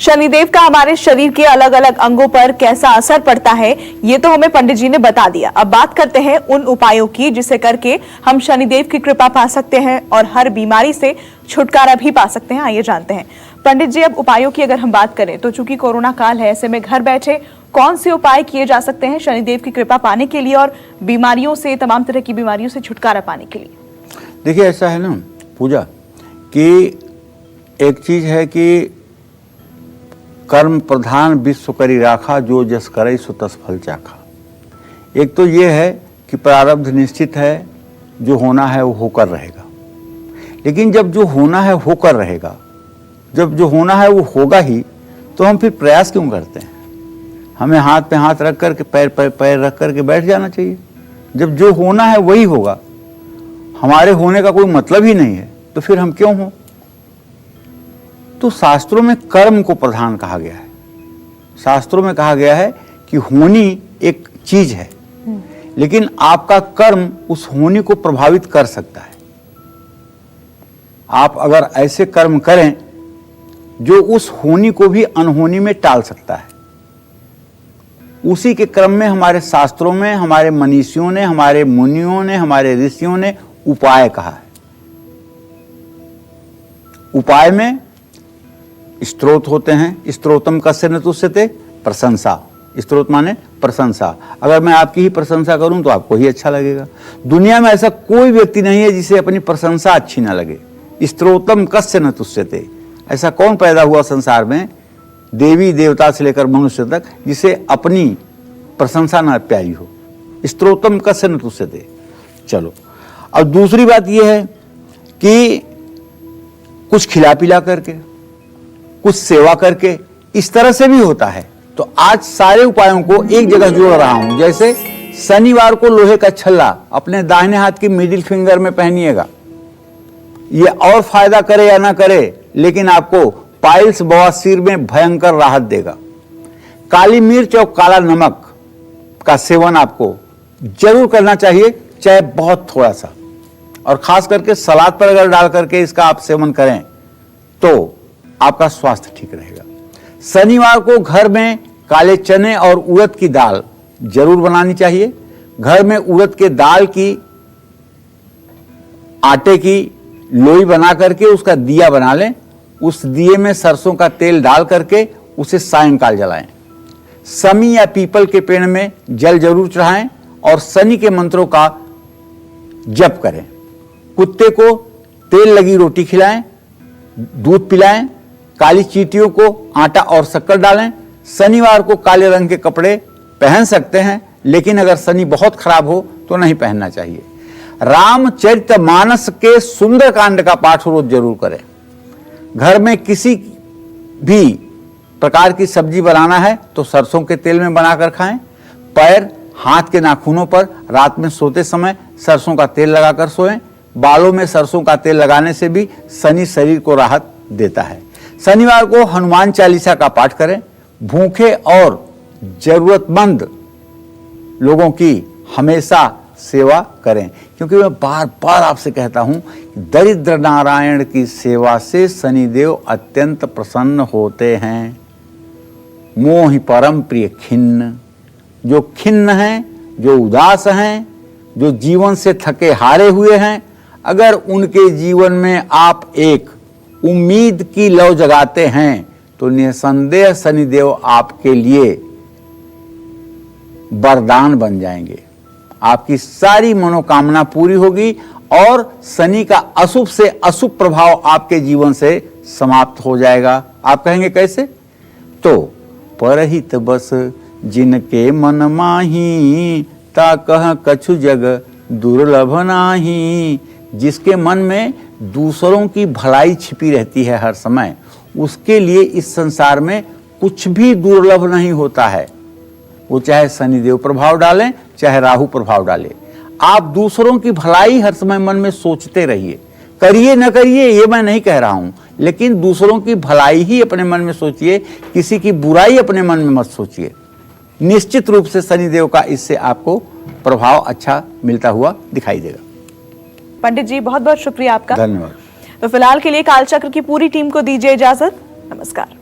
शनिदेव का हमारे शरीर के अलग अलग अंगों पर कैसा असर पड़ता है, ये तो हमें पंडित जी ने बता दिया। अब बात करते हैं उन उपायों की जिसे करके हम शनिदेव की कृपा पा सकते हैं और हर बीमारी से छुटकारा भी पा सकते हैं। आइए जानते हैं पंडित जी। अब उपायों की अगर हम बात करें तो चूंकि कोरोना काल है, ऐसे में घर बैठे कौन से उपाय किए जा सकते हैं शनिदेव की कृपा पाने के लिए और बीमारियों से, तमाम तरह की बीमारियों से छुटकारा पाने के लिए? देखिए, ऐसा है ना पूजा कि एक चीज है कि कर्म प्रधान विश्व करी राखा, जो जस करे सो तस फल चाखा। एक तो ये है कि प्रारब्ध निश्चित है, जो होना है वो होकर रहेगा। लेकिन जब जो होना है होकर रहेगा, जब जो होना है वो होगा ही, तो हम फिर प्रयास क्यों करते हैं? हमें हाथ पे हाथ रख करके, पैर पे पैर रख करके बैठ जाना चाहिए। जब जो होना है वही होगा, हमारे होने का कोई मतलब ही नहीं है, तो फिर हम क्यों हों? तो शास्त्रों में कर्म को प्रधान कहा गया है। शास्त्रों में कहा गया है कि होनी एक चीज है, लेकिन आपका कर्म उस होनी को प्रभावित कर सकता है। आप अगर ऐसे कर्म करें जो उस होनी को भी अनहोनी में टाल सकता है, उसी के क्रम में हमारे शास्त्रों में हमारे मनीषियों ने, हमारे मुनियों ने, हमारे ऋषियों ने उपाय कहा है। उपाय में स्तोत्र होते हैं। स्तोत्रम कस्य न तुष्यते, प्रशंसा। स्तोत्र माने प्रशंसा। अगर मैं आपकी ही प्रशंसा करूं तो आपको ही अच्छा लगेगा। दुनिया में ऐसा कोई व्यक्ति नहीं है जिसे अपनी प्रशंसा अच्छी ना लगे। स्तोत्रम कस्य न तुष्यते, ऐसा कौन पैदा हुआ संसार में, देवी देवता से लेकर मनुष्य तक, जिसे अपनी प्रशंसा ना प्यारी हो? स्तोत्रम कस्य न तुष्यते। चलो, अब दूसरी बात यह है कि कुछ खिला पिला करके, कुछ सेवा करके, इस तरह से भी होता है। तो आज सारे उपायों को एक जगह जोड़ रहा हूं। जैसे शनिवार को लोहे का छल्ला अपने दाहिने हाथ की मिडिल फिंगर में पहनिएगा। ये और फायदा करे या ना करे, लेकिन आपको पाइल्स बवासीर में भयंकर राहत देगा। काली मिर्च और काला नमक का सेवन आपको जरूर करना चाहिए, चाहे बहुत थोड़ा सा, और खास करके सलाद पर अगर डाल करके इसका आप सेवन करें तो आपका स्वास्थ्य ठीक रहेगा। शनिवार को घर में काले चने और उड़द की दाल जरूर बनानी चाहिए। घर में उड़द के दाल की, आटे की लोई बना करके उसका दिया बना लें। उस दिए में सरसों का तेल डाल करके उसे सायंकाल जलाएं। शमी या पीपल के पेड़ में जल जरूर चढ़ाएं और शनि के मंत्रों का जप करें। कुत्ते को तेल लगी रोटी खिलाएं, दूध पिलाएं। काली चींटियों को आटा और शक्कर डालें। शनिवार को काले रंग के कपड़े पहन सकते हैं, लेकिन अगर शनि बहुत खराब हो तो नहीं पहनना चाहिए। रामचरितमानस के सुंदरकांड का पाठ रोज जरूर करें। घर में किसी भी प्रकार की सब्जी बनाना है तो सरसों के तेल में बनाकर खाएं। पैर, हाथ के नाखूनों पर रात में सोते समय सरसों का तेल लगाकर सोएं। बालों में सरसों का तेल लगाने से भी शनि शरीर को राहत देता है। शनिवार को हनुमान चालीसा का पाठ करें। भूखे और जरूरतमंद लोगों की हमेशा सेवा करें, क्योंकि मैं बार बार आपसे कहता हूं कि दरिद्र नारायण की सेवा से शनिदेव अत्यंत प्रसन्न होते हैं। मोहि परम प्रिय खिन्न, जो खिन्न हैं, जो उदास हैं, जो जीवन से थके हारे हुए हैं, अगर उनके जीवन में आप एक उम्मीद की लौ जगाते हैं तो निसंदेह शनिदेव आपके लिए वरदान बन जाएंगे। आपकी सारी मनोकामना पूरी होगी और शनि का अशुभ से अशुभ प्रभाव आपके जीवन से समाप्त हो जाएगा। आप कहेंगे कैसे? तो परहित बस जिनके मन माही, ता कह कछु जग दुर्लभ नाही। जिसके मन में दूसरों की भलाई छिपी रहती है हर समय, उसके लिए इस संसार में कुछ भी दुर्लभ नहीं होता है। वो चाहे शनिदेव प्रभाव डालें, चाहे राहु प्रभाव डाले। आप दूसरों की भलाई हर समय मन में सोचते रहिए। करिए न करिए ये मैं नहीं कह रहा हूं, लेकिन दूसरों की भलाई ही अपने मन में सोचिए, किसी की बुराई अपने मन में मत सोचिए। निश्चित रूप से शनिदेव का इससे आपको प्रभाव अच्छा मिलता हुआ दिखाई देगा। पंडित जी, बहुत बहुत शुक्रिया आपका। धन्यवाद। तो फिलहाल के लिए कालचक्र की पूरी टीम को दीजिए इजाजत। नमस्कार।